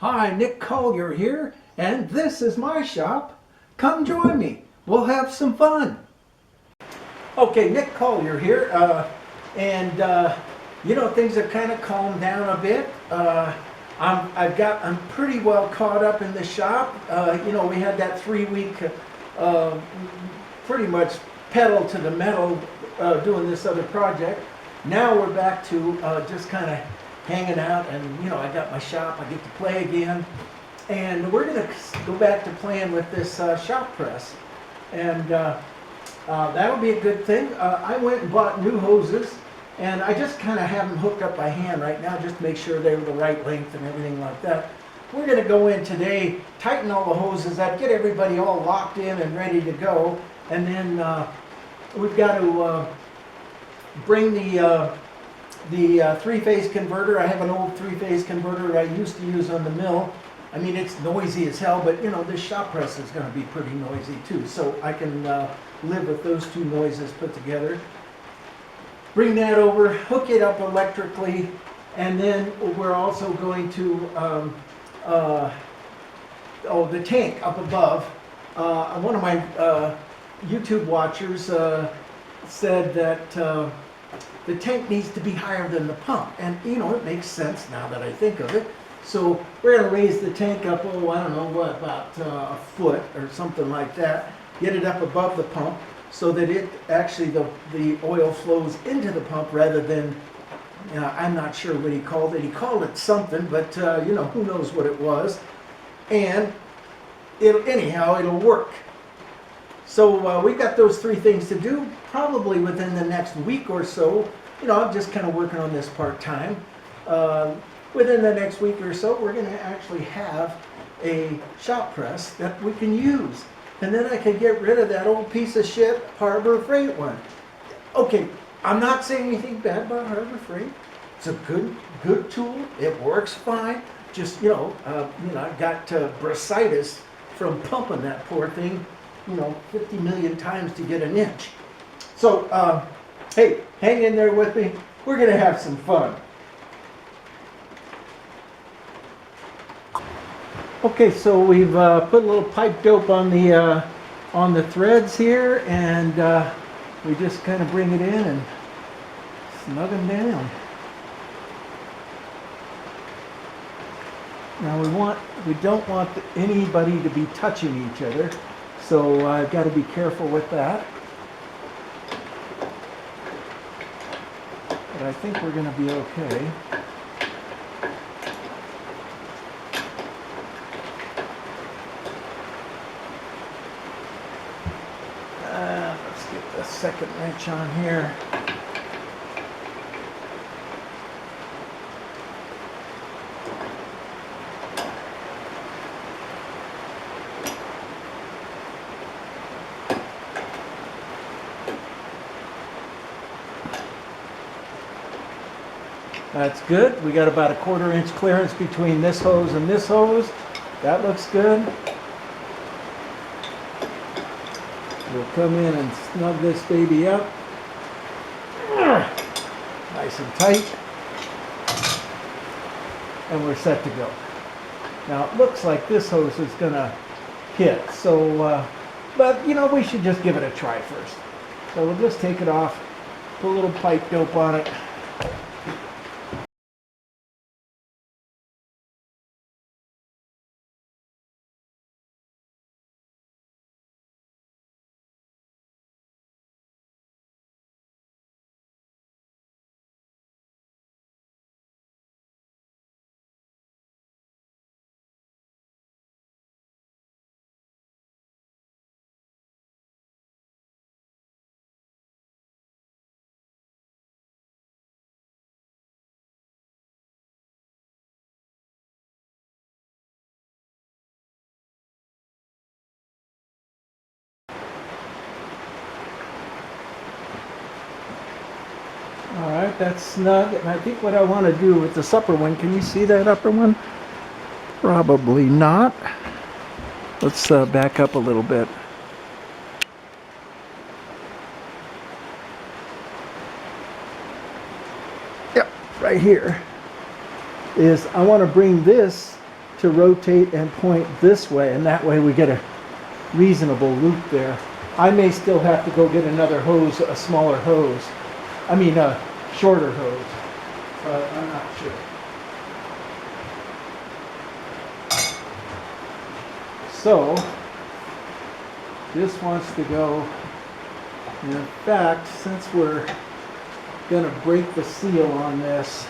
Hi, Nick Collier here, and this is my shop. Come join me. We'll have some fun. Okay, Nick Collier here, and things have kind of calmed down a bit. I'm pretty well caught up in the shop. We had that 3-week, pretty much pedal to the metal, doing this other project. Now we're back to just kind of hanging out, and I got my shop. I get to play again, and we're gonna go back to playing with this shop press, and that'll be a good thing. I went and bought new hoses, and I just kind of have them hooked up by hand right now, just to make sure they're the right length and everything like that. We're gonna go in today, tighten all the hoses up, get everybody all locked in and ready to go, and then we've got to bring the 3-phase converter. I have an old 3-phase converter I used to use on the mill. I mean, it's noisy as hell, but this shop press is going to be pretty noisy too, so I can live with those two noises put together. Bring that over, hook it up electrically, and then we're also going to the tank up above. One of my YouTube watchers said that the tank needs to be higher than the pump, and it makes sense now that I think of it. So we're going to raise the tank up, I don't know what, about a foot or something like that. Get it up above the pump so that it actually the oil flows into the pump rather than, I'm not sure what he called it. He called it something, but who knows what it was. And it'll work. So we've got those 3 things to do, probably within the next week or so. I'm just kind of working on this part-time. Within the next week or so, we're going to actually have a shop press that we can use. And then I can get rid of that old piece of shit Harbor Freight one. Okay, I'm not saying anything bad about Harbor Freight. It's a good tool. It works fine. Just, I got bursitis from pumping that poor thing 50 million times to get an inch. So, hey, hang in there with me. We're going to have some fun. Okay, so we've put a little pipe dope on the threads here, and we just kind of bring it in and snug them down. Now we don't want anybody to be touching each other. So I've got to be careful with that. But I think we're going to be okay. Let's get the second wrench on here. That's good. We got about a 1/4 inch clearance between this hose and this hose. That looks good. We'll come in and snug this baby up. Nice and tight. And we're set to go. Now it looks like this hose is going to hit. So, but we should just give it a try first. So we'll just take it off, put a little pipe dope on it. All right, that's snug. And I think what I want to do with this upper one, can you see that upper one? Probably not. Let's back up a little bit. Yep, right here is I want to bring this to rotate and point this way, and that way we get a reasonable loop there. I may still have to go get another hose, a smaller hose. I mean a shorter hose, but I'm not sure. So this wants to go, and in fact, since we're going to break the seal on this,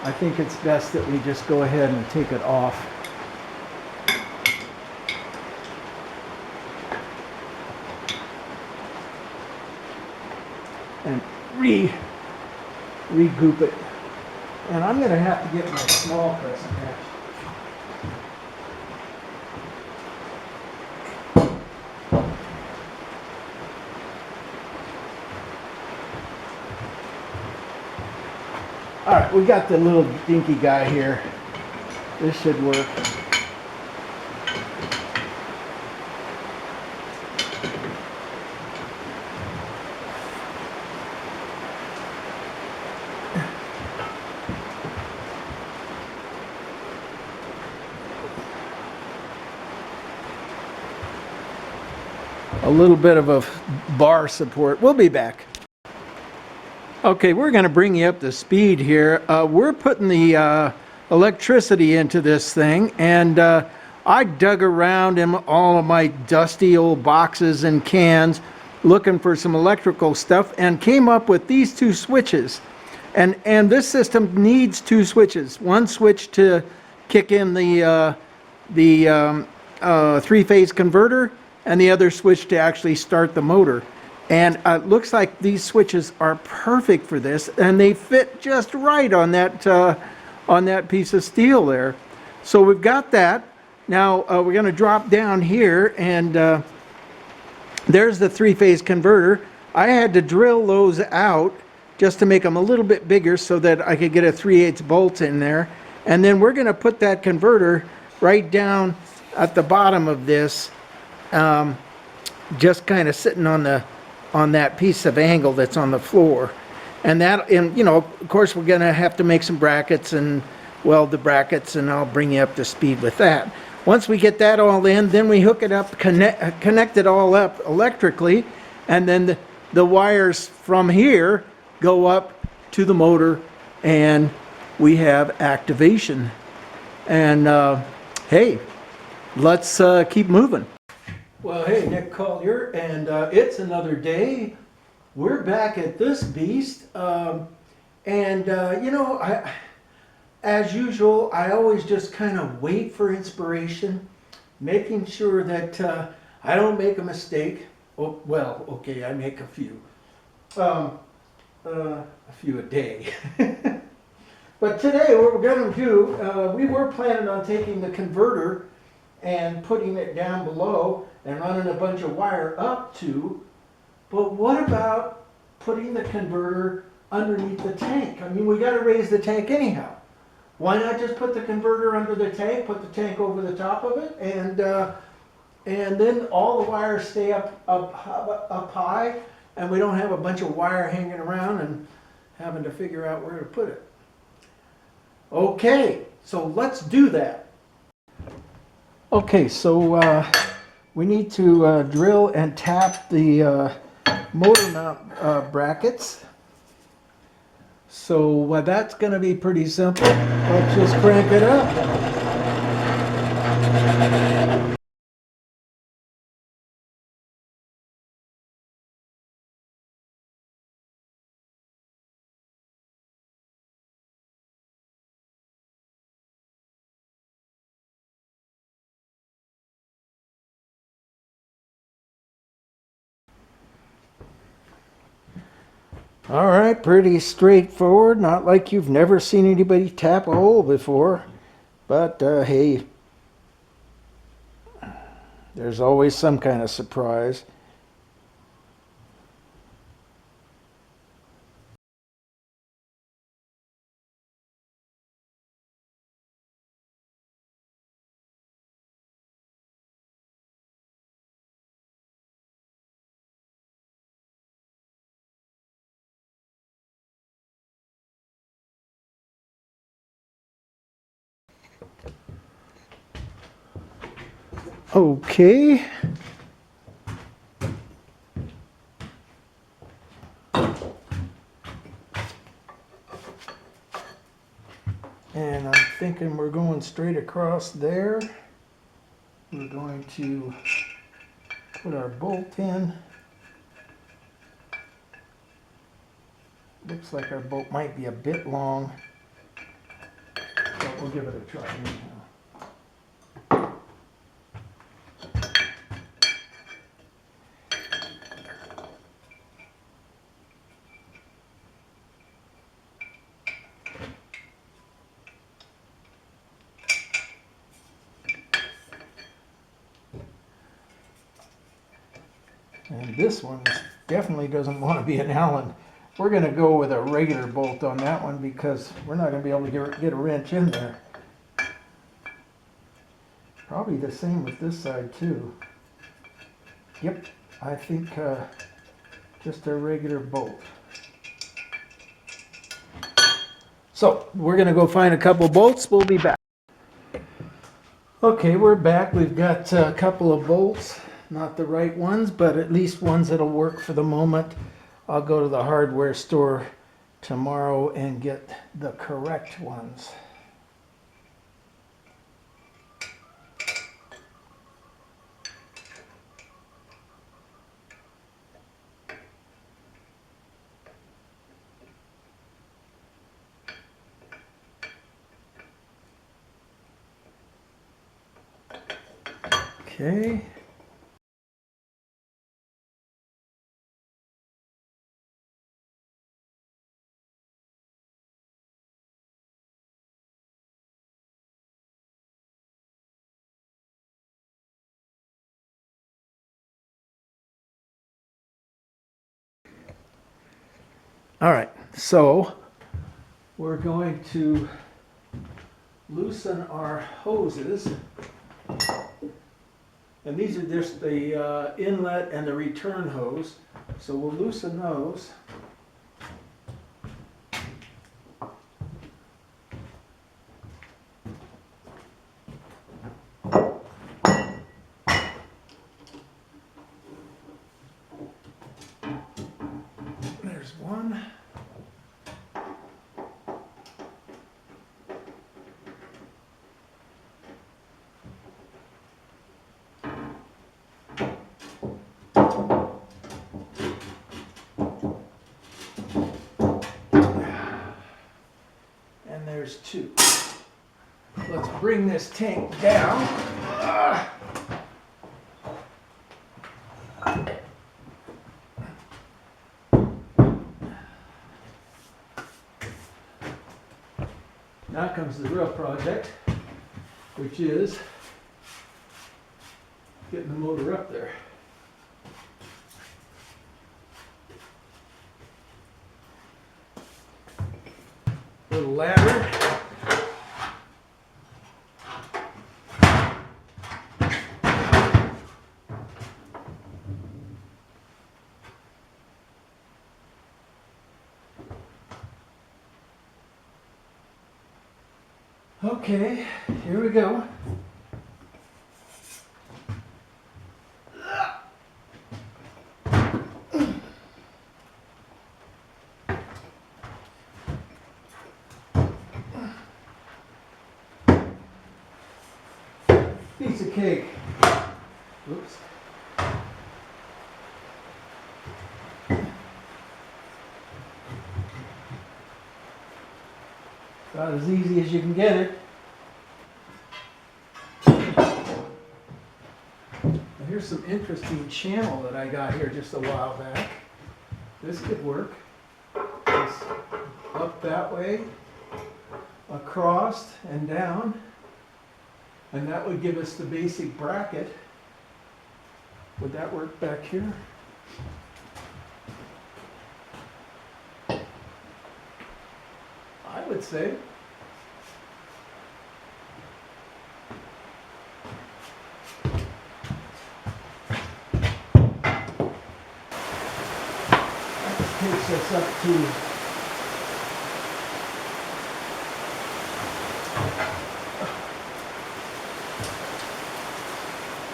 I think it's best that we just go ahead and take it off. And regroup it. And I'm going to have to get my small press attached. All right, we got the little dinky guy here. This should work. A little bit of a bar support. We'll be back. Okay, we're going to bring you up to speed here. We're putting the electricity into this thing, and I dug around in all of my dusty old boxes and cans looking for some electrical stuff and came up with these two switches. And this system needs two switches. One switch to kick in the three-phase converter, and the other switch to actually start the motor. And it looks like these switches are perfect for this, and they fit just right on that piece of steel there. So we've got that. Now we're going to drop down here, and there's the three-phase converter. I had to drill those out just to make them a little bit bigger so that I could get a 3/8 bolt in there. And then we're going to put that converter right down at the bottom of this, just kind of sitting on that piece of angle that's on the floor. And that, and you know, of course we're going to have to make some brackets and weld the brackets, and I'll bring you up to speed with that. Once we get that all in, then we hook it up, connect it all up electrically, and then the wires from here go up to the motor, and we have activation. And hey, let's keep moving. Well, hey, Nick Collier, and it's another day. We're back at this beast, and you know, as usual, I always just kind of wait for inspiration, making sure that I don't make a mistake. Oh, well, okay, I make a few a day. But today, what we're going to do, we were planning on taking the converter and putting it down below and running a bunch of wire up to, but what about putting the converter underneath the tank? I mean, we got to raise the tank anyhow. Why not just put the converter under the tank, put the tank over the top of it, and then all the wires stay up high, and we don't have a bunch of wire hanging around and having to figure out where to put it. Okay, so let's do that. Okay, so we need to drill and tap the motor mount brackets. So that's going to be pretty simple. Let's just crank it up. All right, pretty straightforward. Not like you've never seen anybody tap a hole before. But hey, there's always some kind of surprise. Okay. And I'm thinking we're going straight across there. We're going to put our bolt in. Looks like our bolt might be a bit long, but we'll give it a try anyhow. And this one definitely doesn't want to be an Allen. We're going to go with a regular bolt on that one because we're not going to be able to get a wrench in there. Probably the same with this side too. Yep, I think just a regular bolt. So we're going to go find a couple bolts. We'll be back. Okay, we're back. We've got a couple of bolts. Not the right ones, but at least ones that'll work for the moment. I'll go to the hardware store tomorrow and get the correct ones. Okay. All right, so we're going to loosen our hoses. And these are just the inlet and the return hose. So we'll loosen those. There's one. And there's two. Let's bring this tank down. Now comes the real project, which is getting the motor up there. Little ladder. Okay, here we go. Piece of cake. Oops. About as easy as you can get it. Now here's some interesting channel that I got here just a while back. This could work. It's up that way, across and down. And that would give us the basic bracket. Would that work back here? I would say. That takes us up to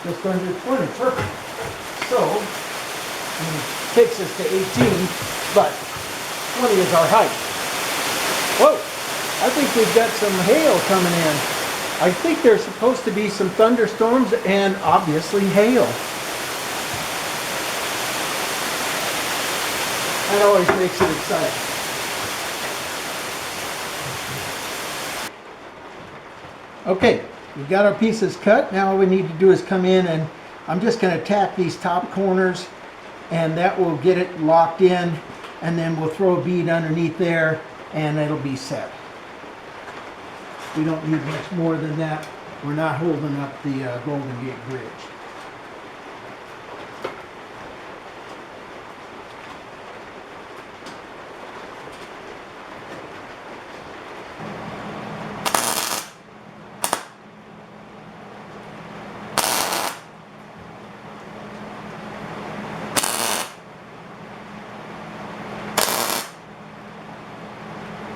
just under 20, perfect. So, takes us to 18, but 20 is our height. Whoa, I think we've got some hail coming in. I think there's supposed to be some thunderstorms and obviously hail. That always makes it exciting. Okay, we've got our pieces cut. Now all we need to do is come in, and I'm just going to tack these top corners, and that will get it locked in, and then we'll throw a bead underneath there and it'll be set. We don't need much more than that. We're not holding up the Golden Gate Bridge.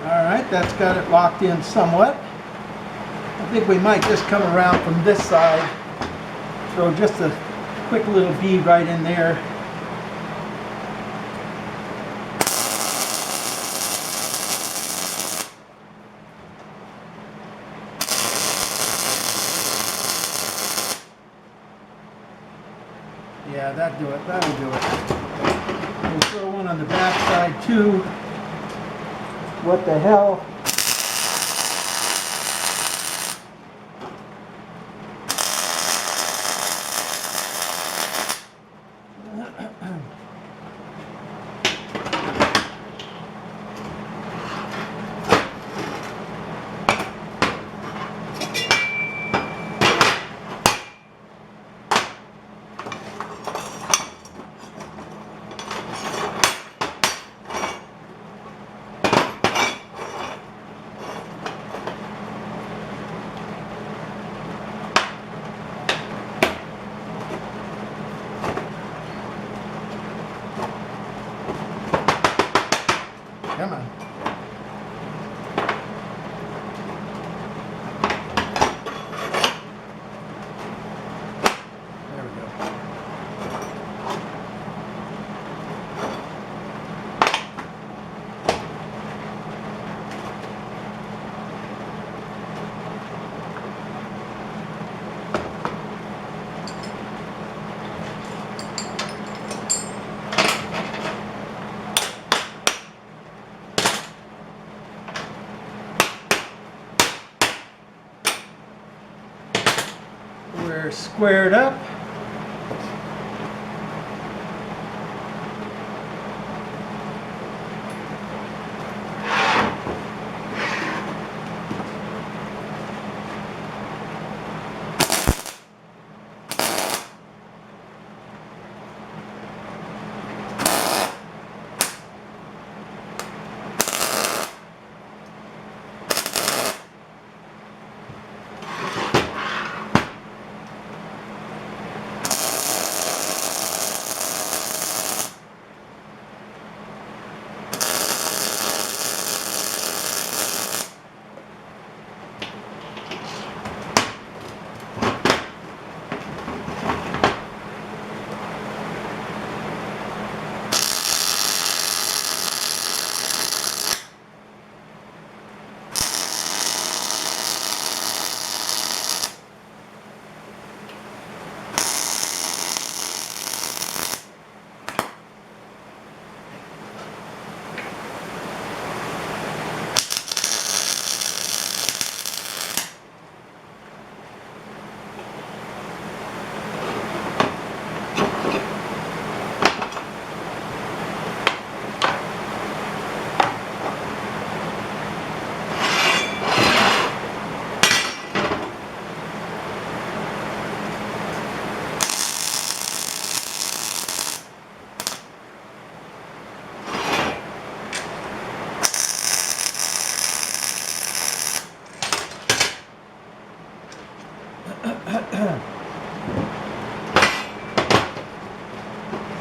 Alright, that's got it locked in somewhat. I think we might just come around from this side, throw just a quick little bead right in there. Yeah, that'll do it. We'll throw one on the back side too. What the hell? Come on. There we go. We're squared up.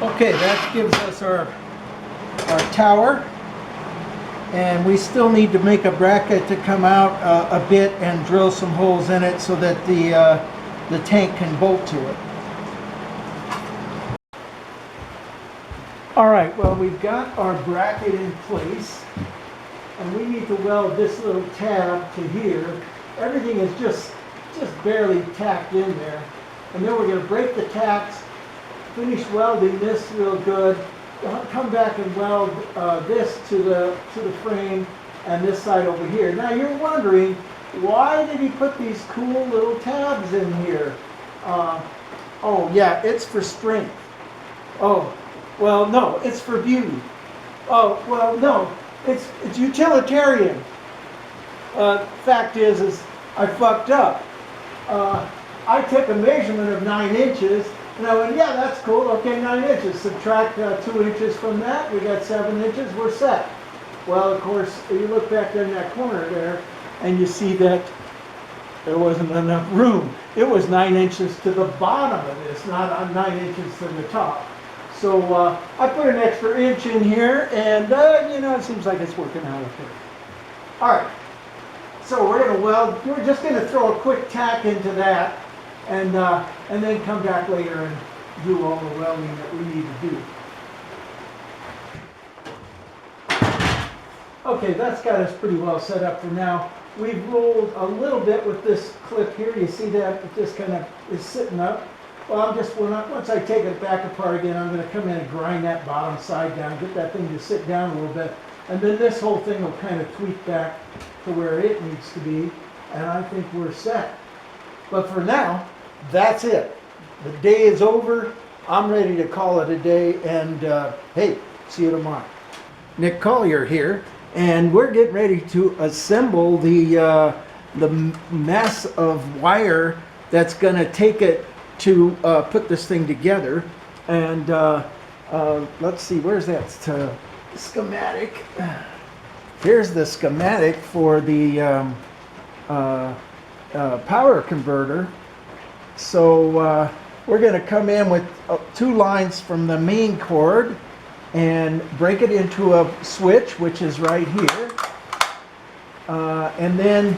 Okay, that gives us our tower, and we still need to make a bracket to come out a bit and drill some holes in it so that the tank can bolt to it. All right, well, we've got our bracket in place, and we need to weld this little tab to here. Everything is just barely tacked in there. And then we're going to break the tacks, finish welding this real good, come back and weld this to the frame and this side over here. Now you're wondering, why did he put these cool little tabs in here? Oh yeah, it's for strength. Oh, well no, it's for beauty. Oh, well no, it's utilitarian. Fact is I fucked up. I took a measurement of 9 inches, and I went, yeah, that's cool, okay, 9 inches. Subtract 2 inches from that, we got 7 inches, we're set. Well, of course, you look back there in that corner there, and you see that there wasn't enough room. It was 9 inches to the bottom of this, not 9 inches to the top. So I put an extra inch in here, and you know, it seems like it's working out okay. All right, so we're going to weld. We're just going to throw a quick tack into that, and then come back later and do all the welding that we need to do. Okay, that's got us pretty well set up for now. We've rolled a little bit with this clip here. You see that it just kind of is sitting up. Well, once I take it back apart again, I'm going to come in and grind that bottom side down, get that thing to sit down a little bit, and then this whole thing will kind of tweak back to where it needs to be, and I think we're set. But for now, that's it. The day is over. I'm ready to call it a day, and hey, see you tomorrow. Nick Collier here, and we're getting ready to assemble the mess of wire that's going to take it to put this thing together. And let's see, where's that schematic? Here's the schematic for the power converter. So we're going to come in with 2 lines from the main cord and break it into a switch, which is right here. And then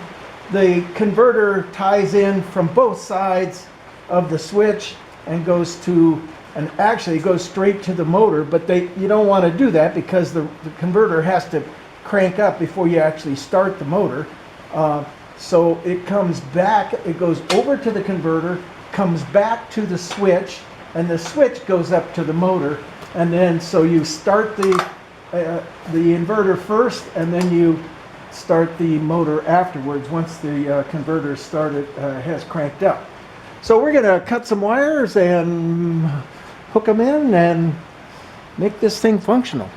the converter ties in from both sides of the switch and goes to, and actually goes straight to the motor, but you don't want to do that because the converter has to crank up before you actually start the motor. So it comes back, it goes over to the converter, comes back to the switch, and the switch goes up to the motor. And then so you start the inverter first, and then you start the motor afterwards once the converter has cranked up. So we're going to cut some wires and hook them in and make this thing functional.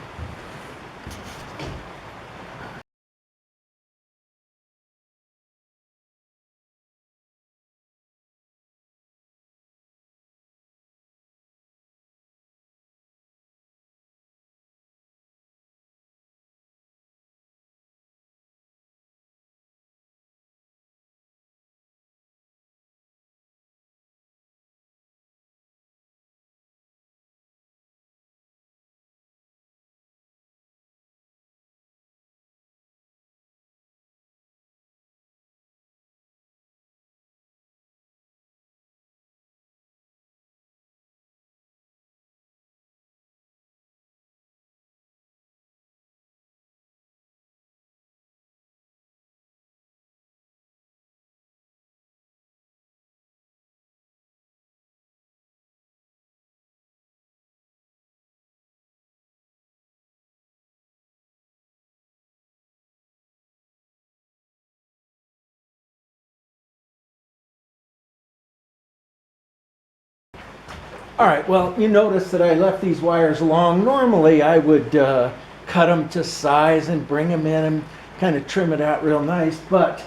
All right, well, you notice that I left these wires long. Normally I would cut them to size and bring them in and kind of trim it out real nice, but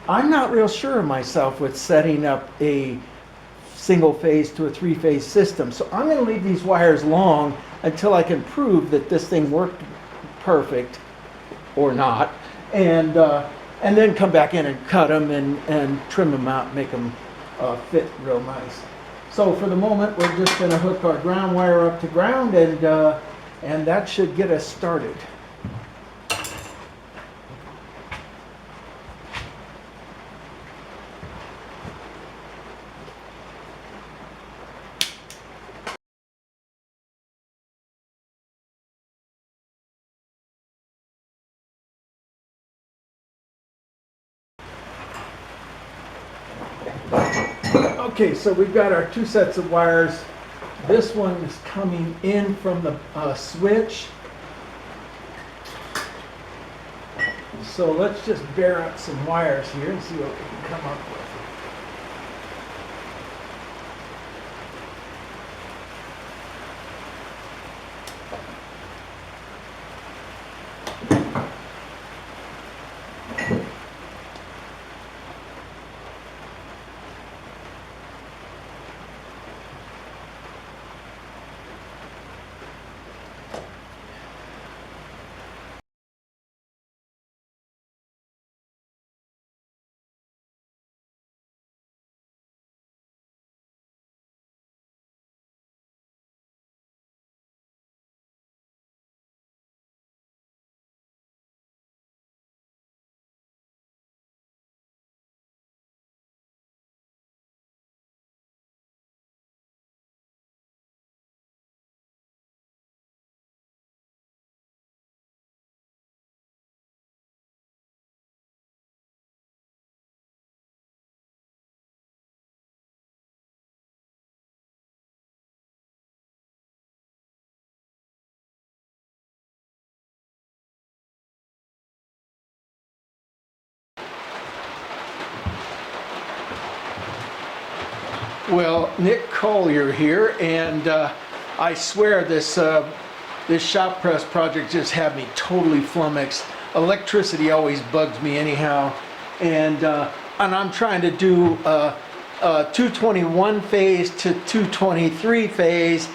I'm not real sure of myself with setting up a single phase to a 3-phase system. So I'm going to leave these wires long until I can prove that this thing worked perfect or not, and then come back in and cut them and trim them out and make them fit real nice. So for the moment, we're just going to hook our ground wire up to ground, and that should get us started. Okay, so we've got our two sets of wires. This one is coming in from the switch. So let's just bear up some wires here and see what we can come up with. Well, Nick Collier here, and I swear this shop press project just had me totally flummoxed. Electricity always bugs me anyhow, and I'm trying to do 221 phase to 223 phase.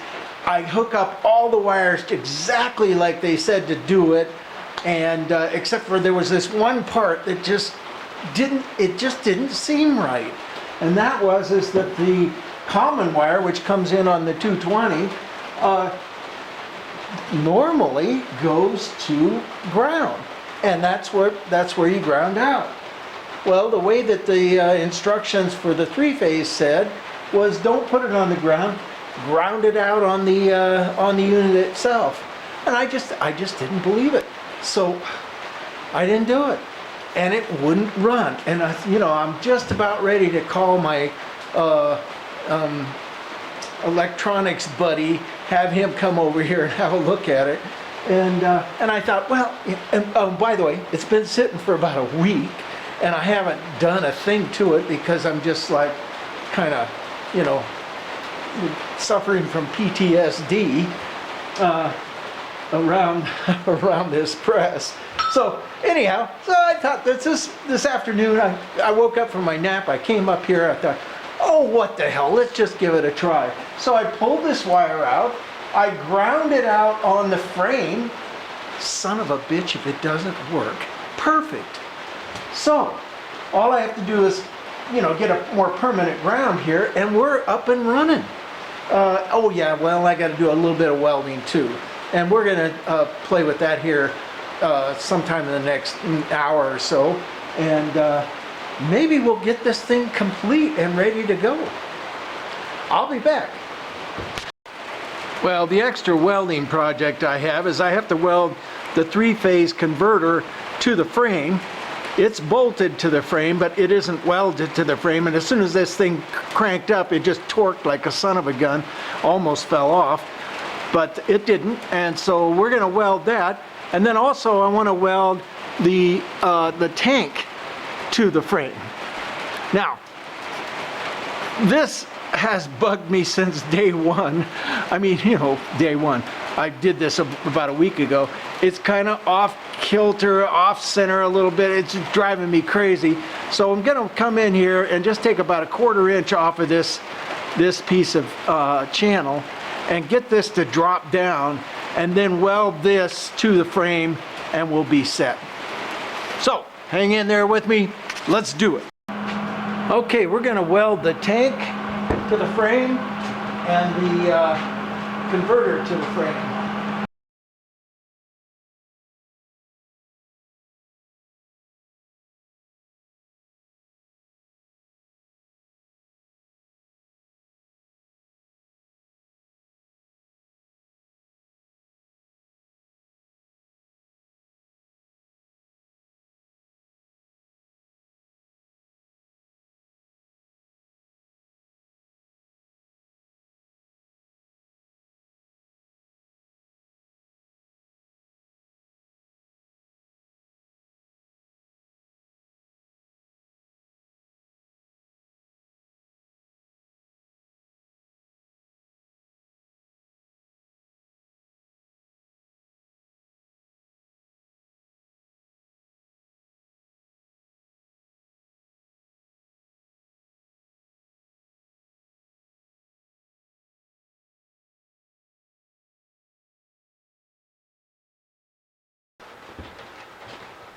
I hook up all the wires exactly like they said to do it, and except for there was this one part that just didn't seem right. And that is that the common wire, which comes in on the 220, normally goes to ground, and that's where you ground out. Well, the way that the instructions for the three-phase said was don't put it on the ground, ground it out on the unit itself, and I just didn't believe it, so I didn't do it. And it wouldn't run. And I'm just about ready to call my electronics buddy, have him come over here and have a look at it. And I thought, well, and by the way, it's been sitting for about a week, and I haven't done a thing to it because I'm just like kind of, suffering from PTSD around this press. So anyhow, I thought this afternoon, I woke up from my nap, I came up here, I thought, oh, what the hell, let's just give it a try. So I pulled this wire out, I ground it out on the frame. Son of a bitch, if it doesn't work. Perfect. So all I have to do is, get a more permanent ground here, and we're up and running. Oh yeah, well, I got to do a little bit of welding too. And we're going to play with that here sometime in the next hour or so, and maybe we'll get this thing complete and ready to go. I'll be back. Well, the extra welding project I have is I have to weld the three-phase converter to the frame. It's bolted to the frame, but it isn't welded to the frame, and as soon as this thing cranked up, it just torqued like a son of a gun, almost fell off, but it didn't, and so we're going to weld that. And then also I want to weld the tank to the frame. Now, this has bugged me since day one. I mean, day one. I did this about a week ago. It's kind of off kilter, off center a little bit. It's just driving me crazy. So I'm going to come in here and just take about a 1/4 inch off of this piece of channel and get this to drop down, and then weld this to the frame, and we'll be set. So hang in there with me, let's do it. Okay, we're going to weld the tank to the frame and the converter to the frame.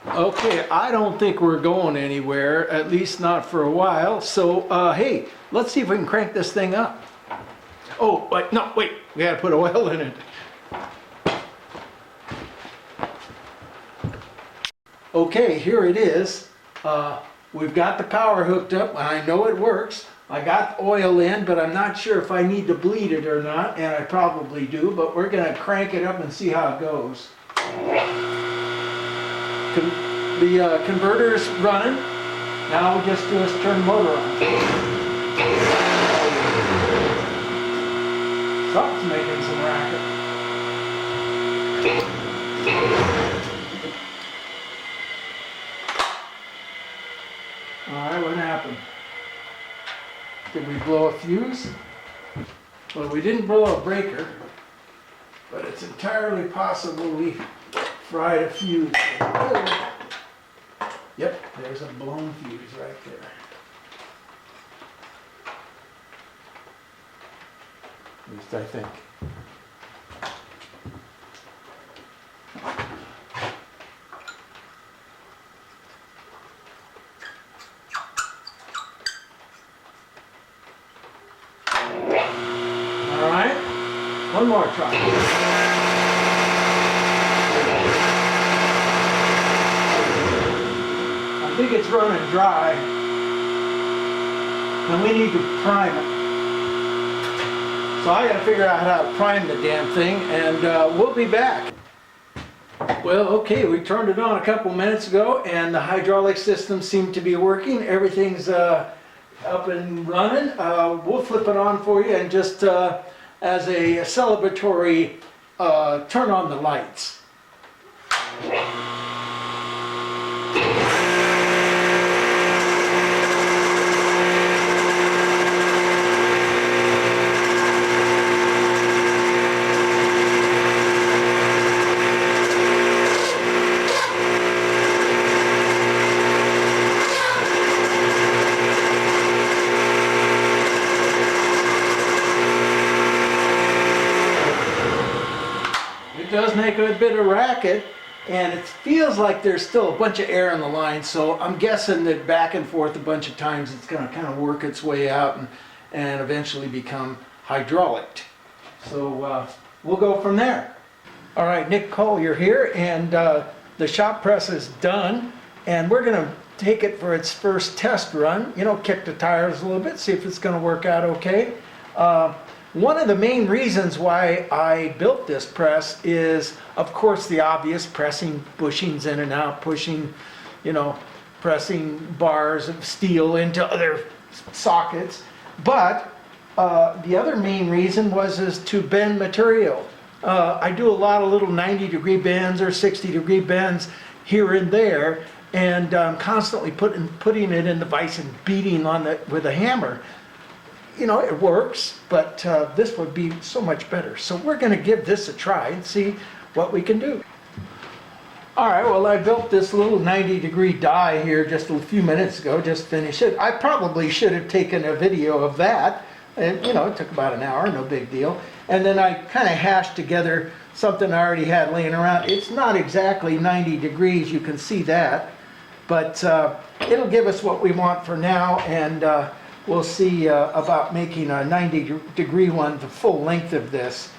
Okay, I don't think we're going anywhere, at least not for a while. So, hey, let's see if we can crank this thing up. Oh, wait, no, wait, we gotta put oil in it. Okay, here it is. We've got the power hooked up, and I know it works. I got the oil in, but I'm not sure if I need to bleed it or not, and I probably do, but we're gonna crank it up and see how it goes. The converter is running. Now we just do is turn the motor on. Something's making some racket. Alright, what happened? Did we blow a fuse? Well, we didn't blow a breaker, but it's entirely possible we fried a fuse. Yep, there's a blown fuse right there. At least I think. All right, one more try. I think it's running dry, and we need to prime it. So I gotta figure out how to prime the damn thing, and we'll be back. Well, okay, we turned it on a couple minutes ago, and the hydraulic system seemed to be working. Everything's up and running. We'll flip it on for you, and just as a celebratory, turn on the lights. It does make a bit of racket, and it feels like there's still a bunch of air in the line, so I'm guessing that back and forth a bunch of times it's going to kind of work its way out and eventually become hydraulic. So we'll go from there. All right, Nick Collier here, and the shop press is done, and we're going to take it for its first test run, you know, kick the tires a little bit, see if it's going to work out okay. One of the main reasons why I built this press is, of course, the obvious: pressing bushings in and out, pushing, you know, pressing bars of steel into other sockets. But the other main reason is to bend material. I do a lot of little 90-degree bends or 60-degree bends here and there, and I'm constantly putting it in the vise and beating on it with a hammer. You know, it works, but this would be so much better. So we're going to give this a try and see what we can do. All right, well, I built this little 90-degree die here just a few minutes ago, just finished it. I probably should have taken a video of that, and you know, it took about an hour, no big deal. And then I kind of hashed together something I already had laying around. It's not exactly 90 degrees, you can see that, but it'll give us what we want for now, and we'll see about making a 90-degree one the full length of this.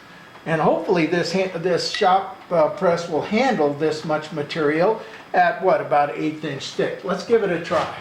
And hopefully this shop press will handle this much material at what, about an 1/8 inch thick. Let's give it a try.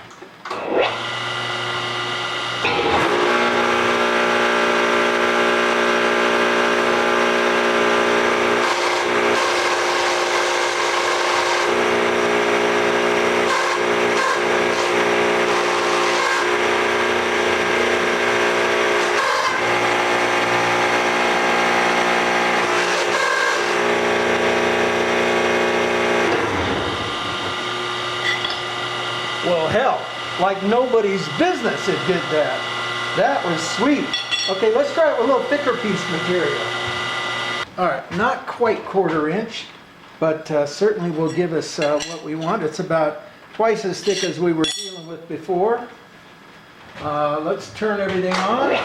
Well, hell, like nobody's business it did that. That was sweet. Okay, let's try it with a little thicker piece of material. All right, not quite 1/4 inch, but certainly will give us what we want. It's about twice as thick as we were dealing with before. Let's turn everything on.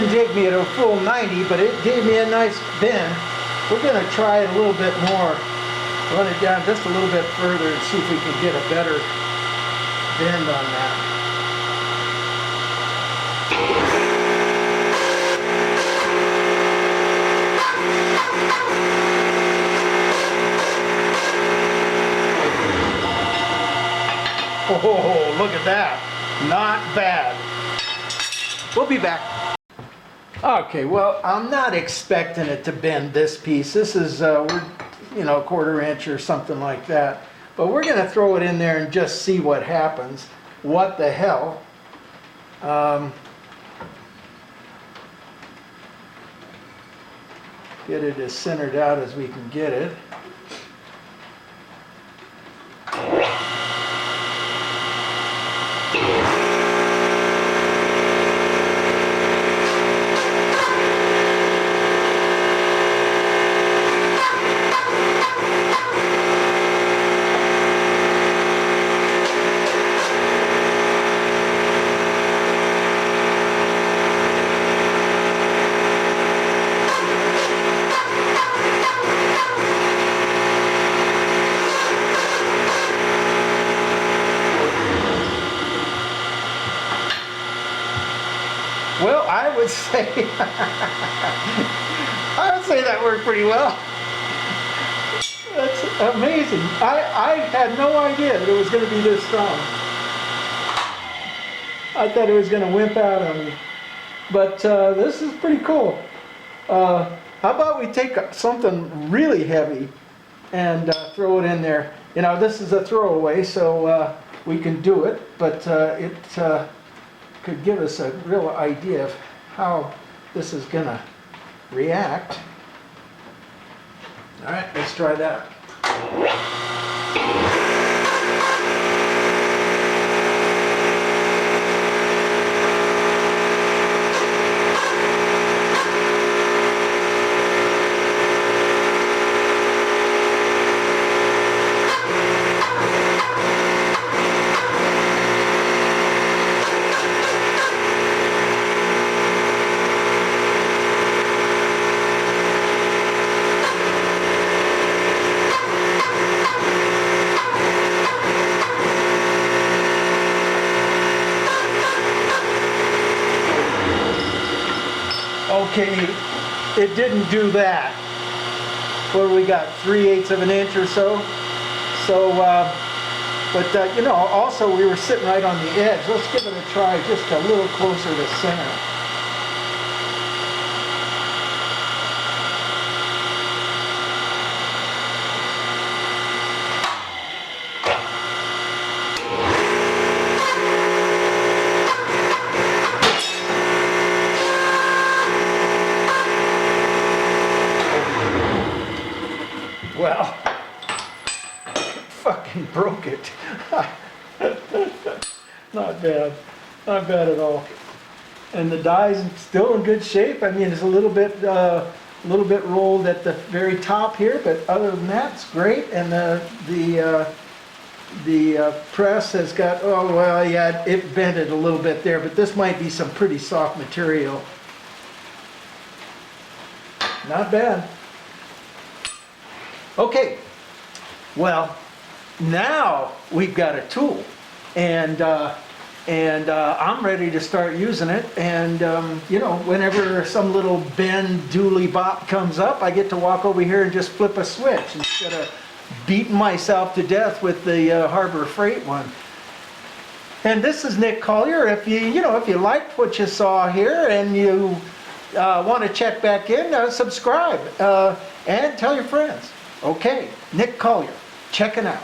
didn't take me at a full 90, but it gave me a nice bend. We're going to try it a little bit more. Run it down just a little bit further and see if we can get a better bend on that. Oh, look at that. Not bad. We'll be back. Okay, well, I'm not expecting it to bend this piece. This is, you know, a 1/4 inch or something like that. But we're going to throw it in there and just see what happens. What the hell? Get it as centered out as we can get it. Well, I would say that worked pretty well. That's amazing. I had no idea that it was going to be this strong. I thought it was going to wimp out on me. But this is pretty cool. How about we take something really heavy and throw it in there. You know, this is a throwaway, so we can do it, but it could give us a real idea of how this is going to react. All right, let's try that. Okay, it didn't do that. What do we got? 3/8 of an inch or so. So, you know, also we were sitting right on the edge. Let's give it a try just a little closer to center. Well, fucking broke it. Not bad. Not bad at all. And the die's still in good shape. I mean, it's a little bit rolled at the very top here, but other than that, it's great. And the press has got, oh, well, yeah, it bended a little bit there, but this might be some pretty soft material. Not bad. Okay, well, now we've got a tool, and I'm ready to start using it. And you know, whenever some little bend dooley bop comes up, I get to walk over here and just flip a switch instead of beating myself to death with the Harbor Freight one. And this is Nick Collier. If if you liked what you saw here and you want to check back in, subscribe and tell your friends. Okay, Nick Collier, checking out.